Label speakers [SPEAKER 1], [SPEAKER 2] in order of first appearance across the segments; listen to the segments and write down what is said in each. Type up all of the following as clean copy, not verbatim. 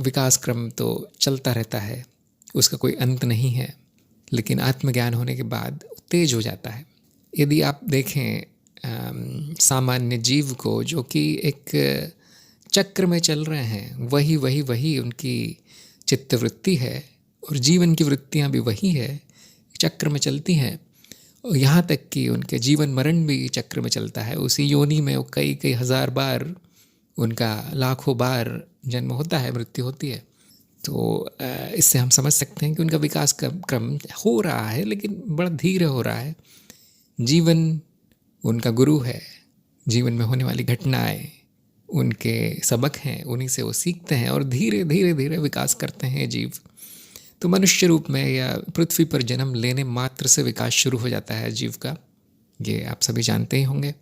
[SPEAKER 1] विकास क्रम तो चलता रहता है, उसका कोई अंत नहीं है, लेकिन आत्मज्ञान होने के बाद तेज हो जाता है। यदि आप देखें सामान्य जीव को जो कि एक चक्र में चल रहे हैं, वही वही वही उनकी चित्तवृत्ति है और जीवन की वृत्तियाँ भी वही है, चक्र में चलती हैं। और यहाँ तक कि उनके जीवन मरण भी चक्र में चलता है। उसी योनि में वो कई कई हज़ार बार, उनका लाखों बार जन्म होता है, मृत्यु होती है। तो इससे हम समझ सकते हैं कि उनका विकास का क्रम हो रहा है, लेकिन बड़ा धीरे हो रहा है। जीवन उनका गुरु है, जीवन में होने वाली घटनाएं उनके सबक हैं, उन्हीं से वो सीखते हैं और धीरे धीरे धीरे विकास करते हैं जीव। तो मनुष्य रूप में या पृथ्वी पर जन्म लेने मात्र से विकास शुरू हो जाता है जीव का। ये आप सभी जानते ही होंगे।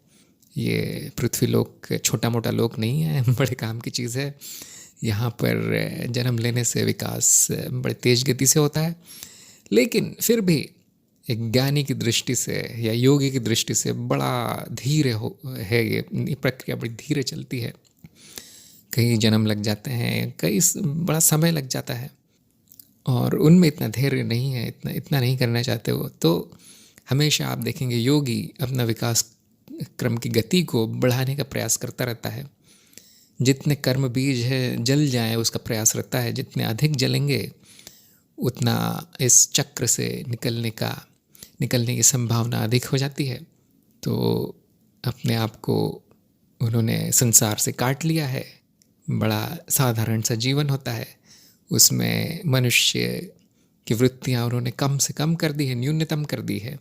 [SPEAKER 1] ये पृथ्वी लोक छोटा मोटा लोक नहीं है, बड़े काम की चीज़ है। यहाँ पर जन्म लेने से विकास बड़े तेज गति से होता है, लेकिन फिर भी एक ज्ञानी की दृष्टि से या योगी की दृष्टि से बड़ा धीरे है। ये प्रक्रिया बड़ी धीरे चलती है। कई जन्म लग जाते हैं, कई बड़ा समय लग जाता है और उनमें इतना धैर्य नहीं है, इतना नहीं करना चाहते हो। तो हमेशा आप देखेंगे योगी अपना विकास क्रम की गति को बढ़ाने का प्रयास करता रहता है। जितने कर्म बीज है जल जाए उसका प्रयास रहता है। जितने अधिक जलेंगे उतना इस चक्र से निकलने की संभावना अधिक हो जाती है। तो अपने आप को उन्होंने संसार से काट लिया है। बड़ा साधारण सा जीवन होता है, उसमें मनुष्य की वृत्तियाँ उन्होंने कम से कम कर दी है, न्यूनतम कर दी है।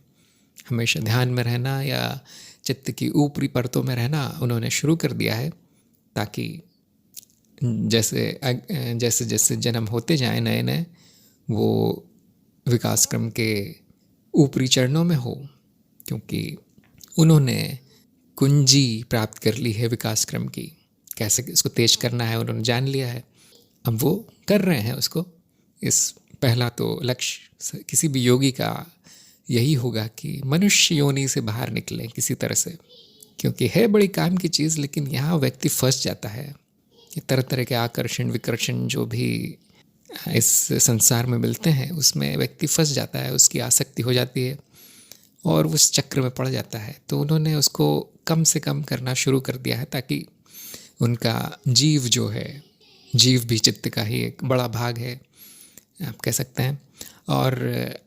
[SPEAKER 1] हमेशा ध्यान में रहना या चित्त की ऊपरी परतों में रहना उन्होंने शुरू कर दिया है, ताकि जैसे जैसे जन्म होते जाए नए नए, वो विकास क्रम के ऊपरी चरणों में हो, क्योंकि उन्होंने कुंजी प्राप्त कर ली है विकास क्रम की। कैसे इसको तेज करना है उन्होंने जान लिया है, अब वो कर रहे हैं उसको। इस पहला तो लक्ष्य किसी भी योगी का यही होगा कि मनुष्य योनि से बाहर निकले किसी तरह से, क्योंकि है बड़ी काम की चीज़, लेकिन यहाँ व्यक्ति फंस जाता है। ये तरह तरह के आकर्षण विकर्षण जो भी इस संसार में मिलते हैं उसमें व्यक्ति फंस जाता है, उसकी आसक्ति हो जाती है और उस चक्र में पड़ जाता है। तो उन्होंने उसको कम से कम करना शुरू कर दिया है, ताकि उनका जीव जो है, जीव भी चित्त का ही एक बड़ा भाग है आप कह सकते हैं, और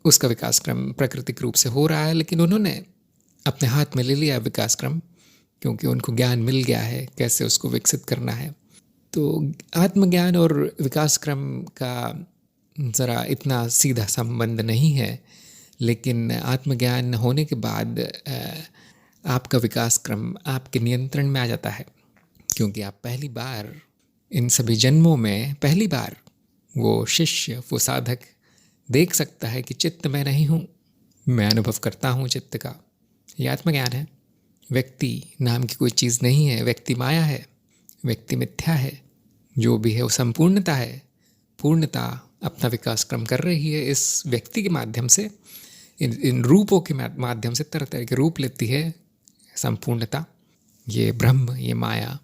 [SPEAKER 1] उसका विकास क्रम प्राकृतिक रूप से हो रहा है। लेकिन उन्होंने अपने हाथ में ले लिया विकास क्रम, क्योंकि उनको ज्ञान मिल गया है कैसे उसको विकसित करना है। तो आत्मज्ञान और विकास क्रम का ज़रा इतना सीधा संबंध नहीं है, लेकिन आत्मज्ञान होने के बाद आपका विकास क्रम आपके नियंत्रण में आ जाता है, क्योंकि आप पहली बार इन सभी जन्मों में पहली बार वो शिष्य, वो साधक देख सकता है कि चित्त मैं नहीं हूँ, मैं अनुभव करता हूँ चित्त का। ये आत्मज्ञान है। व्यक्ति नाम की कोई चीज़ नहीं है, व्यक्ति माया है, व्यक्ति मिथ्या है। जो भी है वो संपूर्णता है। पूर्णता अपना विकास क्रम कर रही है इस व्यक्ति के माध्यम से, इन रूपों के माध्यम से तरह तरह के रूप लेती है संपूर्णता, ये ब्रह्म, ये माया,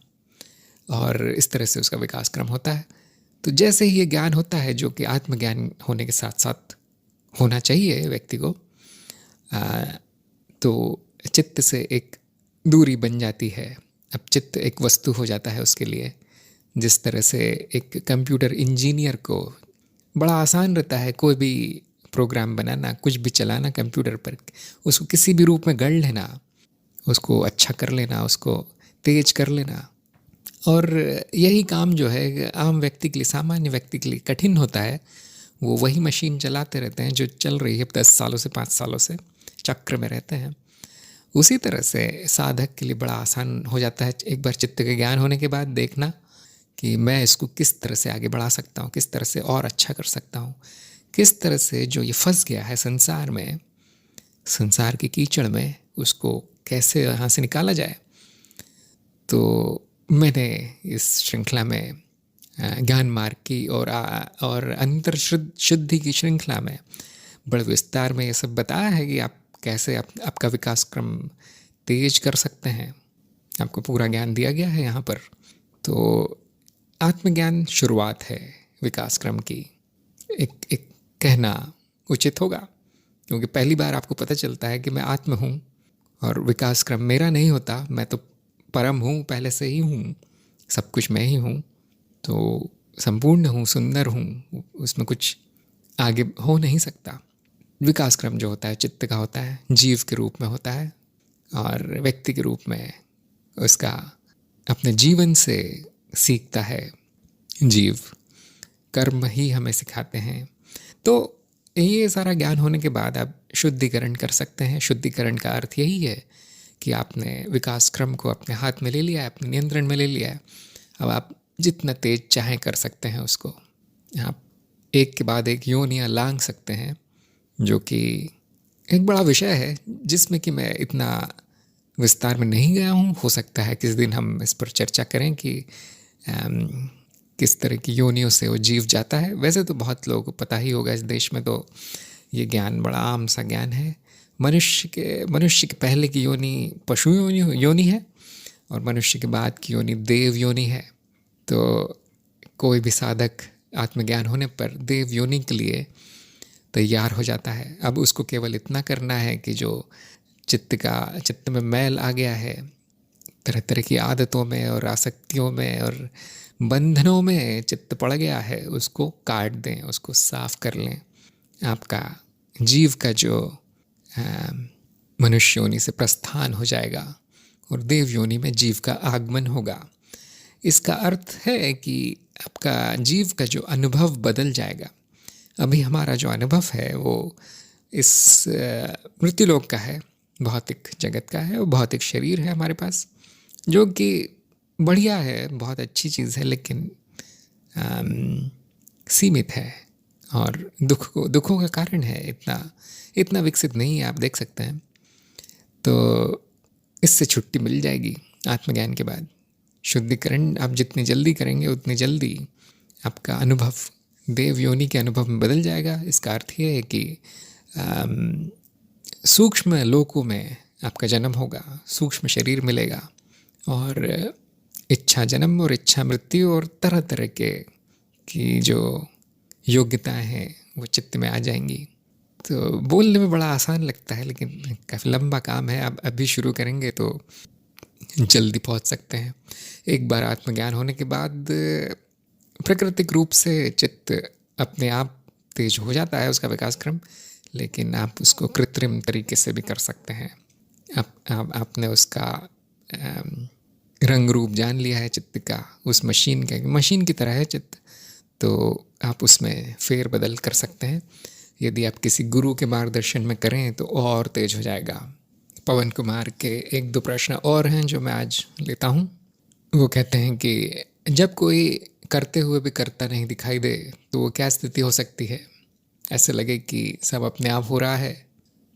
[SPEAKER 1] और इस तरह से उसका विकास क्रम होता है। तो जैसे ही ये ज्ञान होता है, जो कि आत्मज्ञान होने के साथ साथ होना चाहिए व्यक्ति को, तो चित्त से एक दूरी बन जाती है। अब चित्त एक वस्तु हो जाता है उसके लिए। जिस तरह से एक कंप्यूटर इंजीनियर को बड़ा आसान रहता है कोई भी प्रोग्राम बनाना, कुछ भी चलाना कंप्यूटर पर, उसको किसी भी रूप में गढ़ लेना, उसको अच्छा कर लेना, उसको तेज कर लेना। और यही काम जो है आम व्यक्ति के लिए, सामान्य व्यक्ति के लिए कठिन होता है। वो वही मशीन चलाते रहते हैं जो चल रही है 10 सालों से 5 सालों से, चक्र में रहते हैं। उसी तरह से साधक के लिए बड़ा आसान हो जाता है एक बार चित्त के ज्ञान होने के बाद देखना कि मैं इसको किस तरह से आगे बढ़ा सकता हूँ, किस तरह से और अच्छा कर सकता हूँ, किस तरह से जो ये फंस गया है संसार में, संसार के कीचड़ में, उसको कैसे यहाँ से निकाला जाए। तो मैंने इस श्रृंखला में ज्ञान मार्ग की और अंतर शुद्धि की श्रृंखला में बड़े विस्तार में ये सब बताया है कि आप कैसे आपका विकास क्रम तेज कर सकते हैं। आपको पूरा ज्ञान दिया गया है यहाँ पर। तो आत्मज्ञान शुरुआत है विकास क्रम की, एक कहना उचित होगा, क्योंकि पहली बार आपको पता चलता है कि मैं आत्म हूँ और विकास क्रम मेरा नहीं होता, मैं तो परम हूँ, पहले से ही हूँ, सब कुछ मैं ही हूँ, तो संपूर्ण हूँ, सुंदर हूँ, उसमें कुछ आगे हो नहीं सकता। विकास क्रम जो होता है चित्त का होता है, जीव के रूप में होता है और व्यक्ति के रूप में उसका अपने जीवन से सीखता है। जीव कर्म ही हमें सिखाते हैं। तो ये सारा ज्ञान होने के बाद आप शुद्धिकरण कर सकते हैं। शुद्धिकरण का अर्थ यही है कि आपने विकास क्रम को अपने हाथ में ले लिया है, अपने नियंत्रण में ले लिया है। अब आप जितना तेज चाहें कर सकते हैं उसको। आप एक के बाद एक योनियाँ लांघ सकते हैं, जो कि एक बड़ा विषय है जिसमें कि मैं इतना विस्तार में नहीं गया हूँ। हो सकता है किस दिन हम इस पर चर्चा करें कि किस तरह की योनियों से वो जीव जाता है। वैसे तो बहुत लोगों को पता ही होगा, इस देश में तो ये ज्ञान बड़ा आम सा ज्ञान है। मनुष्य के पहले की योनि पशु योनि है और मनुष्य के बाद की योनि देव योनि है। तो कोई भी साधक आत्मज्ञान होने पर देव योनि के लिए तैयार हो जाता है। अब उसको केवल इतना करना है कि जो चित्त में मैल आ गया है, तरह तरह की आदतों में और आसक्तियों में और बंधनों में चित्त पड़ गया है, उसको काट दें, उसको साफ कर लें। आपका जीव का जो मनुष्य योनि से प्रस्थान हो जाएगा और देव योनि में जीव का आगमन होगा। इसका अर्थ है कि आपका जीव का जो अनुभव बदल जाएगा। अभी हमारा जो अनुभव है वो इस मृत्युलोक का है, भौतिक जगत का है, वो भौतिक शरीर है हमारे पास, जो कि बढ़िया है, बहुत अच्छी चीज़ है, लेकिन सीमित है और दुखों का कारण है। इतना विकसित नहीं है, आप देख सकते हैं। तो इससे छुट्टी मिल जाएगी आत्मज्ञान के बाद। शुद्धिकरण आप जितनी जल्दी करेंगे उतनी जल्दी आपका अनुभव देव योनि के अनुभव में बदल जाएगा। इसका अर्थ ये है कि सूक्ष्म लोकों में आपका जन्म होगा, सूक्ष्म शरीर मिलेगा और इच्छा जन्म और इच्छा मृत्यु और तरह तरह की जो योग्यताएं हैं वो चित्त में आ जाएंगी। तो बोलने में बड़ा आसान लगता है, लेकिन काफ़ी लंबा काम है। आप अभी शुरू करेंगे तो जल्दी पहुंच सकते हैं। एक बार आत्मज्ञान होने के बाद प्राकृतिक रूप से चित्त अपने आप तेज हो जाता है, उसका विकास क्रम, लेकिन आप उसको कृत्रिम तरीके से भी कर सकते हैं। आपने उसका रंग रूप जान लिया है चित्त का, उस मशीन की तरह है चित्त, तो आप उसमें फेर बदल कर सकते हैं। यदि आप किसी गुरु के मार्गदर्शन में करें तो और तेज हो जाएगा। पवन कुमार के एक दो प्रश्न और हैं जो मैं आज लेता हूँ। वो कहते हैं कि जब कोई करते हुए भी करता नहीं दिखाई दे तो वो क्या स्थिति हो सकती है? ऐसे लगे कि सब अपने आप हो रहा है,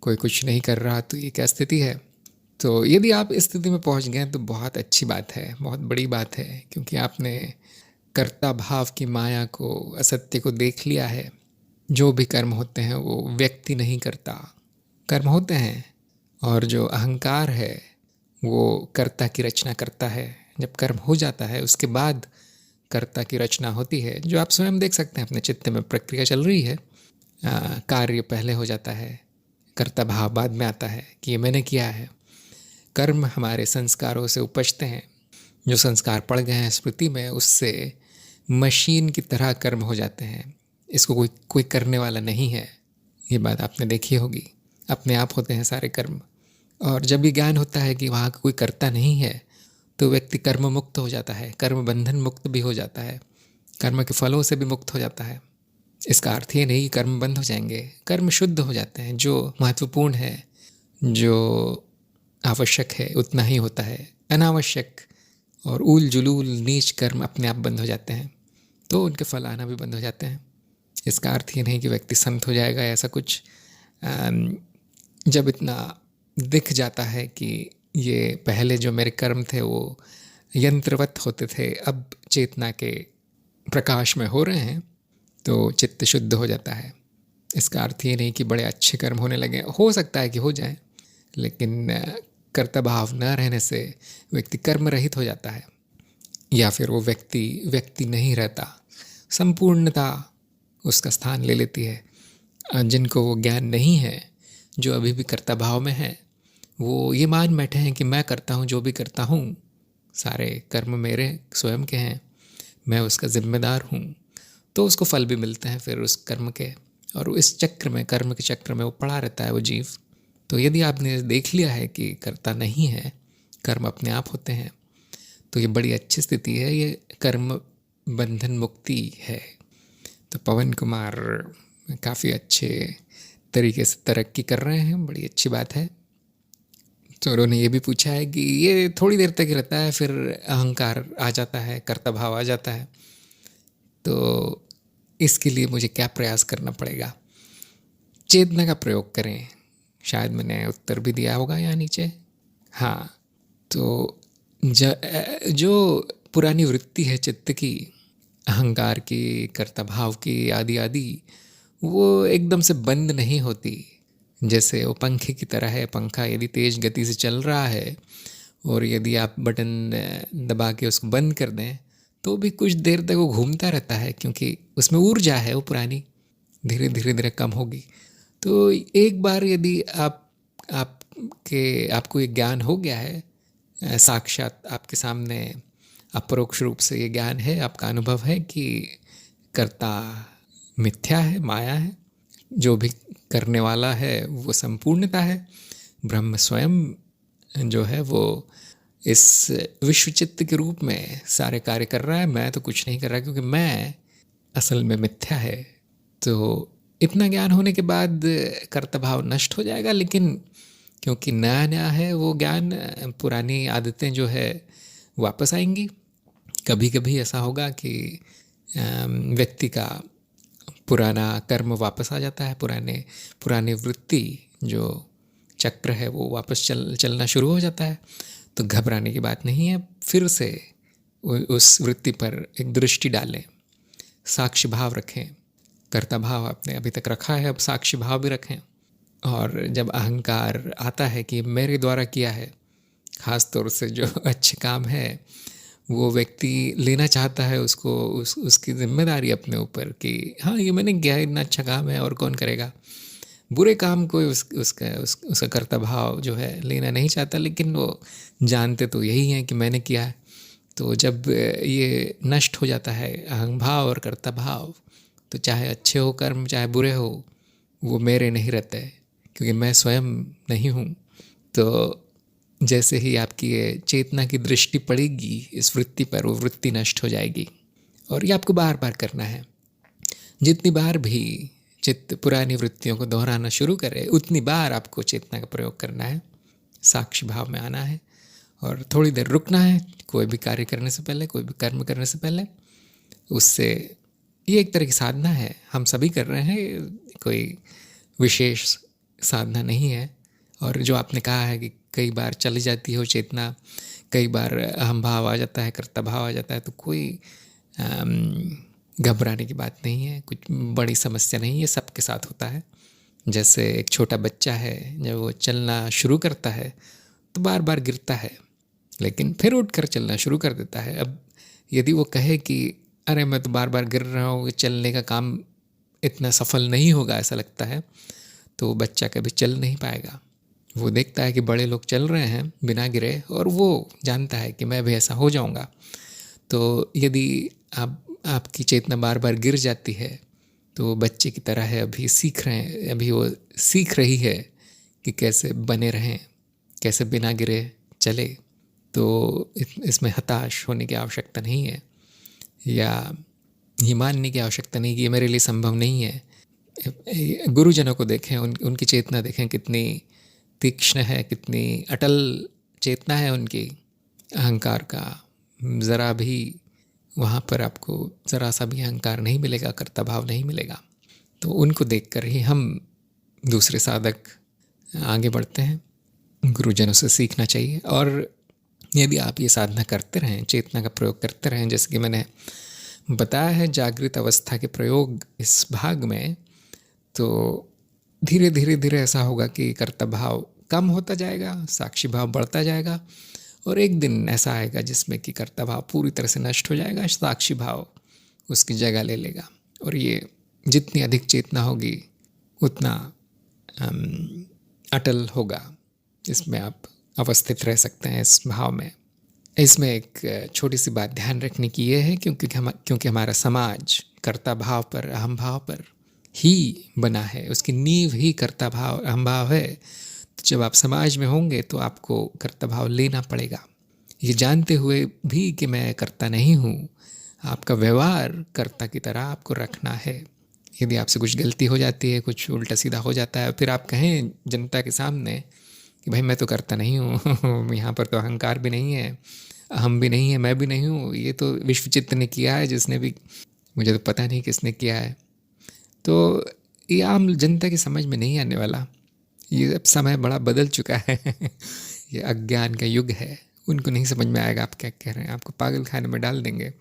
[SPEAKER 1] कोई कुछ नहीं कर रहा, तो ये क्या स्थिति है? तो यदि आप इस स्थिति में पहुंच गए तो बहुत अच्छी बात है, बहुत बड़ी बात है, क्योंकि आपने कर्ता भाव की माया को, असत्य को देख लिया है। जो भी कर्म होते हैं वो व्यक्ति नहीं करता, कर्म होते हैं, और जो अहंकार है वो कर्ता की रचना करता है। जब कर्म हो जाता है उसके बाद कर्ता की रचना होती है, जो आप स्वयं देख सकते हैं अपने चित्त में प्रक्रिया चल रही है। कार्य पहले हो जाता है, कर्ता भाव बाद में आता है कि ये मैंने किया है। कर्म हमारे संस्कारों से उपजते हैं, जो संस्कार पड़ गए हैं स्मृति में, उससे मशीन की तरह कर्म हो जाते हैं। इसको कोई करने वाला नहीं है, ये बात आपने देखी होगी। अपने आप होते हैं सारे कर्म। और जब भी ज्ञान होता है कि वहाँ कोई कर्ता नहीं है तो व्यक्ति कर्म मुक्त हो जाता है, कर्म बंधन मुक्त भी हो जाता है, कर्म के फलों से भी मुक्त हो जाता है। इसका अर्थ ये नहीं कि कर्म बंद हो जाएंगे, कर्म शुद्ध हो जाते हैं। जो महत्वपूर्ण है, जो आवश्यक है, उतना ही होता है। अनावश्यक और ऊल जुलूल नीच कर्म अपने आप बंद हो जाते हैं, तो उनके फल आना भी बंद हो जाते हैं। इसका अर्थ ये नहीं कि व्यक्ति संत हो जाएगा, ऐसा कुछ। जब इतना दिख जाता है कि ये पहले जो मेरे कर्म थे वो यंत्रवत होते थे, अब चेतना के प्रकाश में हो रहे हैं, तो चित्त शुद्ध हो जाता है। इसका अर्थ ये नहीं कि बड़े अच्छे कर्म होने लगे, हो सकता है कि हो जाए, लेकिन कर्ता भाव न रहने से व्यक्ति कर्म रहित हो जाता है। या फिर वो व्यक्ति नहीं रहता, संपूर्णता उसका स्थान ले लेती है। जिनको वो ज्ञान नहीं है, जो अभी भी कर्ता भाव में है, वो ये मान बैठे हैं कि मैं करता हूँ, जो भी करता हूँ सारे कर्म मेरे स्वयं के हैं, मैं उसका जिम्मेदार हूँ। तो उसको फल भी मिलते हैं फिर उस कर्म के, और इस चक्र में, कर्म के चक्र में वो पड़ा रहता है वो जीव। तो यदि आपने देख लिया है कि कर्ता नहीं है, कर्म अपने आप होते हैं, तो ये बड़ी अच्छी स्थिति है, ये कर्म बंधन मुक्ति है। तो पवन कुमार काफ़ी अच्छे तरीके से तरक्की कर रहे हैं, बड़ी अच्छी बात है। तो उन्होंने ये भी पूछा है कि ये थोड़ी देर तक रहता है, फिर अहंकार आ जाता है, कर्ता भाव आ जाता है, तो इसके लिए मुझे क्या प्रयास करना पड़ेगा? चेतना का प्रयोग करें। शायद मैंने उत्तर भी दिया होगा यहाँ नीचे। हाँ, तो जो पुरानी वृत्ति है चित्त की, अहंकार की, कर्ता भाव की, आदि आदि, वो एकदम से बंद नहीं होती। जैसे वो पंखे की तरह है। पंखा यदि तेज़ गति से चल रहा है और यदि आप बटन दबा के उसको बंद कर दें तो भी कुछ देर तक वो घूमता रहता है, क्योंकि उसमें ऊर्जा है, वो पुरानी धीरे धीरे कम होगी। तो एक बार यदि आपको ये ज्ञान हो गया है, साक्षात आपके सामने अपरोक्ष रूप से ये ज्ञान है, आपका अनुभव है कि कर्ता मिथ्या है, माया है, जो भी करने वाला है वो संपूर्णता है, ब्रह्म स्वयं जो है वो इस विश्वचित्त के रूप में सारे कार्य कर रहा है, मैं तो कुछ नहीं कर रहा, क्योंकि मैं असल में मिथ्या है। तो इतना ज्ञान होने के बाद कर्ता भाव नष्ट हो जाएगा, लेकिन क्योंकि नया नया है वो ज्ञान, पुरानी आदतें जो है वापस आएंगी। कभी कभी ऐसा होगा कि व्यक्ति का पुराना कर्म वापस आ जाता है, पुरानी वृत्ति जो चक्र है वो वापस चलना शुरू हो जाता है। तो घबराने की बात नहीं है, फिर से उस वृत्ति पर एक दृष्टि डालें, साक्षी भाव रखें। कर्ता भाव आपने अभी तक रखा है, अब साक्षी भाव भी रखें। और जब अहंकार आता है कि मेरे द्वारा किया है, ख़ास तौर से जो अच्छे काम है वो व्यक्ति लेना चाहता है उसको, उसकी जिम्मेदारी अपने ऊपर कि हाँ ये मैंने किया, इतना अच्छा काम है और कौन करेगा। बुरे काम को उसका कर्ता भाव जो है लेना नहीं चाहता, लेकिन वो जानते तो यही हैं कि मैंने किया है। तो जब ये नष्ट हो जाता है अहं भाव और कर्ता भाव, तो चाहे अच्छे हो कर्म चाहे बुरे हो, वो मेरे नहीं रहते, क्योंकि मैं स्वयं नहीं हूँ। तो जैसे ही आपकी ये चेतना की दृष्टि पड़ेगी इस वृत्ति पर, वो वृत्ति नष्ट हो जाएगी। और ये आपको बार बार करना है। जितनी बार भी चित्त पुरानी वृत्तियों को दोहराना शुरू करे, उतनी बार आपको चेतना का प्रयोग करना है, साक्षी भाव में आना है और थोड़ी देर रुकना है कोई भी कार्य करने से पहले, कोई भी कर्म करने से पहले। उससे ये एक तरह की साधना है, हम सभी कर रहे हैं, कोई विशेष साधना नहीं है। और जो आपने कहा है कि कई बार चली जाती हो चेतना, कई बार अहम भाव आ जाता है, कर्ता भाव आ जाता है, तो कोई घबराने की बात नहीं है, कुछ बड़ी समस्या नहीं है, सबके साथ होता है। जैसे एक छोटा बच्चा है, जब वो चलना शुरू करता है तो बार बार गिरता है, लेकिन फिर उठकर चलना शुरू कर देता है। अब यदि वो कहे कि अरे मैं तो बार बार गिर रहा हूँ, चलने का काम इतना सफल नहीं होगा ऐसा लगता है, तो बच्चा कभी चल नहीं पाएगा। वो देखता है कि बड़े लोग चल रहे हैं बिना गिरे, और वो जानता है कि मैं भी ऐसा हो जाऊंगा। तो यदि आपकी चेतना बार बार गिर जाती है, तो बच्चे की तरह है, अभी सीख रहे हैं, अभी वो सीख रही है कि कैसे बने रहें, कैसे बिना गिरे चले। तो इसमें हताश होने की आवश्यकता नहीं है, या ये मानने की आवश्यकता नहीं कि ये मेरे लिए संभव नहीं है। गुरुजनों को देखें, उनकी चेतना देखें कितनी तीक्ष्ण है, कितनी अटल चेतना है उनकी। अहंकार का ज़रा भी वहाँ पर आपको ज़रा सा भी अहंकार नहीं मिलेगा, कर्ता भाव नहीं मिलेगा। तो उनको देखकर ही हम दूसरे साधक आगे बढ़ते हैं, गुरुजनों से सीखना चाहिए। और यदि आप ये साधना करते रहें, चेतना का प्रयोग करते रहें, जैसे कि मैंने बताया है जागृत अवस्था के प्रयोग इस भाग में, तो धीरे धीरे धीरे ऐसा होगा कि कर्ता भाव कम होता जाएगा, साक्षी भाव बढ़ता जाएगा, और एक दिन ऐसा आएगा जिसमें कि कर्ता भाव पूरी तरह से नष्ट हो जाएगा, साक्षी भाव उसकी जगह ले लेगा। और ये जितनी अधिक चेतना होगी उतना अटल होगा, इसमें आप अवस्थित रह सकते हैं इस भाव में। इसमें एक छोटी सी बात ध्यान रखने की ये है, क्योंकि हमारा समाज कर्ता भाव पर, अहम भाव पर ही बना है, उसकी नींव ही कर्ता भाव अहम भाव है। तो जब आप समाज में होंगे तो आपको कर्ता भाव लेना पड़ेगा, ये जानते हुए भी कि मैं कर्ता नहीं हूँ। आपका व्यवहार कर्ता की तरह आपको रखना है। यदि आपसे कुछ गलती हो जाती है, कुछ उल्टा सीधा हो जाता है, फिर आप कहें जनता के सामने कि भाई मैं तो करता नहीं हूँ यहाँ पर तो अहंकार भी नहीं है, अहम भी नहीं है, मैं भी नहीं हूँ, ये तो विश्वचित्त ने किया है, जिसने भी, मुझे तो पता नहीं किसने किया है। तो ये आम जनता की समझ में नहीं आने वाला। ये अब समय बड़ा बदल चुका है ये अज्ञान का युग है, उनको नहीं समझ में आएगा आप क्या कह रहे हैं, आपको पागल खाने में डाल देंगे,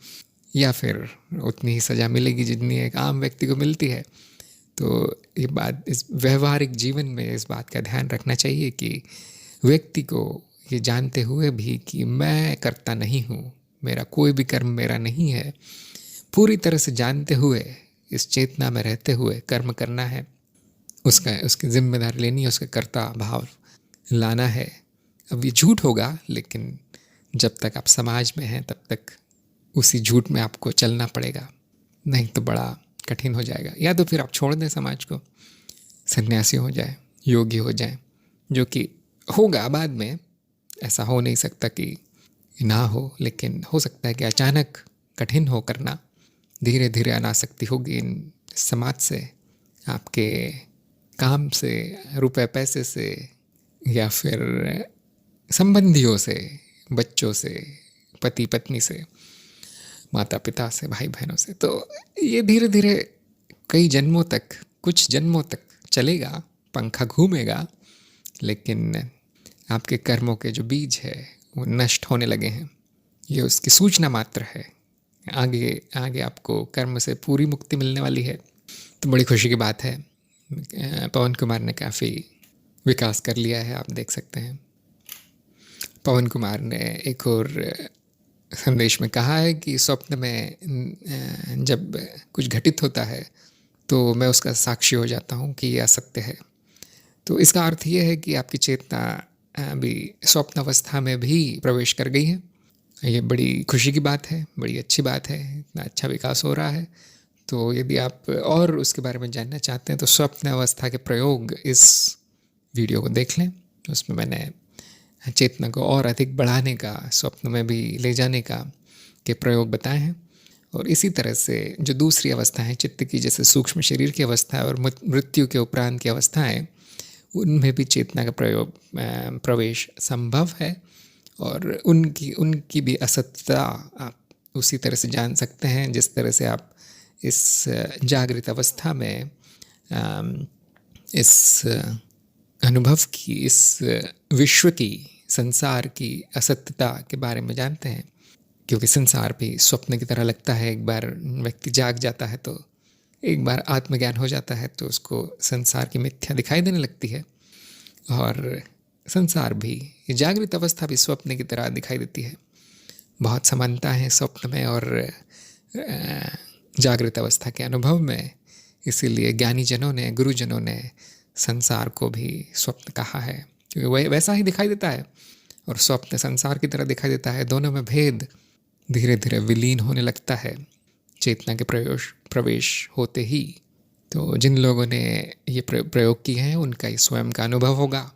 [SPEAKER 1] या फिर उतनी ही सज़ा मिलेगी जितनी एक आम व्यक्ति को मिलती है। तो ये बात, इस व्यवहारिक जीवन में इस बात का ध्यान रखना चाहिए कि व्यक्ति को ये जानते हुए भी कि मैं करता नहीं हूँ, मेरा कोई भी कर्म मेरा नहीं है, पूरी तरह से जानते हुए, इस चेतना में रहते हुए कर्म करना है, उसकी जिम्मेदारी लेनी है, उसका कर्ता भाव लाना है। अब ये झूठ होगा, लेकिन जब तक आप समाज में हैं तब तक उसी झूठ में आपको चलना पड़ेगा, नहीं तो बड़ा कठिन हो जाएगा। या तो फिर आप छोड़ दें समाज को, सन्यासी हो जाए, योगी हो जाए, जो कि होगा बाद में, ऐसा हो नहीं सकता कि ना हो, लेकिन हो सकता है कि अचानक कठिन हो करना, धीरे धीरे अनासक्ति होगी इन समाज से, आपके काम से, रुपए पैसे से, या फिर संबंधियों से, बच्चों से, पति पत्नी से, माता पिता से, भाई बहनों से। तो ये धीरे धीरे कई जन्मों तक, कुछ जन्मों तक चलेगा, पंखा घूमेगा, लेकिन आपके कर्मों के जो बीज है वो नष्ट होने लगे हैं। ये उसकी सूचना मात्र है, आगे आगे आपको कर्म से पूरी मुक्ति मिलने वाली है। तो बड़ी खुशी की बात है, पवन कुमार ने काफ़ी विकास कर लिया है, आप देख सकते हैं। पवन कुमार ने एक और संदेश में कहा है कि स्वप्न में जब कुछ घटित होता है तो मैं उसका साक्षी हो जाता हूँ कि ये असत्य है। तो इसका अर्थ ये है कि आपकी चेतना अभी स्वप्न अवस्था में भी प्रवेश कर गई है। ये बड़ी खुशी की बात है, बड़ी अच्छी बात है, इतना अच्छा विकास हो रहा है। तो यदि आप और उसके बारे में जानना चाहते हैं तो स्वप्न अवस्था के प्रयोग इस वीडियो को देख लें। उसमें मैंने चेतना को और अधिक बढ़ाने का, स्वप्न में भी ले जाने का के प्रयोग बताए हैं। और इसी तरह से जो दूसरी अवस्था है चित्त की, जैसे सूक्ष्म शरीर की अवस्था और मृत्यु के उपरांत की अवस्थाएं, उनमें भी चेतना का प्रवेश संभव है। और उनकी भी असत्यता आप उसी तरह से जान सकते हैं जिस तरह से आप इस जागृत अवस्था में इस अनुभव की, इस विश्व की, संसार की असत्यता के बारे में जानते हैं। क्योंकि संसार भी स्वप्न की तरह लगता है। एक बार व्यक्ति जाग जाता है तो, एक बार आत्मज्ञान हो जाता है तो उसको संसार की मिथ्या दिखाई देने लगती है। और संसार भी, ये जागृत अवस्था भी स्वप्न की तरह दिखाई देती है। बहुत समानता है स्वप्न में और जागृत अवस्था के अनुभव में। इसीलिए ज्ञानी जनों ने, गुरुजनों ने संसार को भी स्वप्न कहा है, क्योंकि वह वैसा ही दिखाई देता है और स्वप्न संसार की तरह दिखाई देता है। दोनों में भेद धीरे धीरे विलीन होने लगता है चेतना के प्रवेश होते ही। तो जिन लोगों ने ये प्रयोग किए हैं उनका ये स्वयं का अनुभव होगा।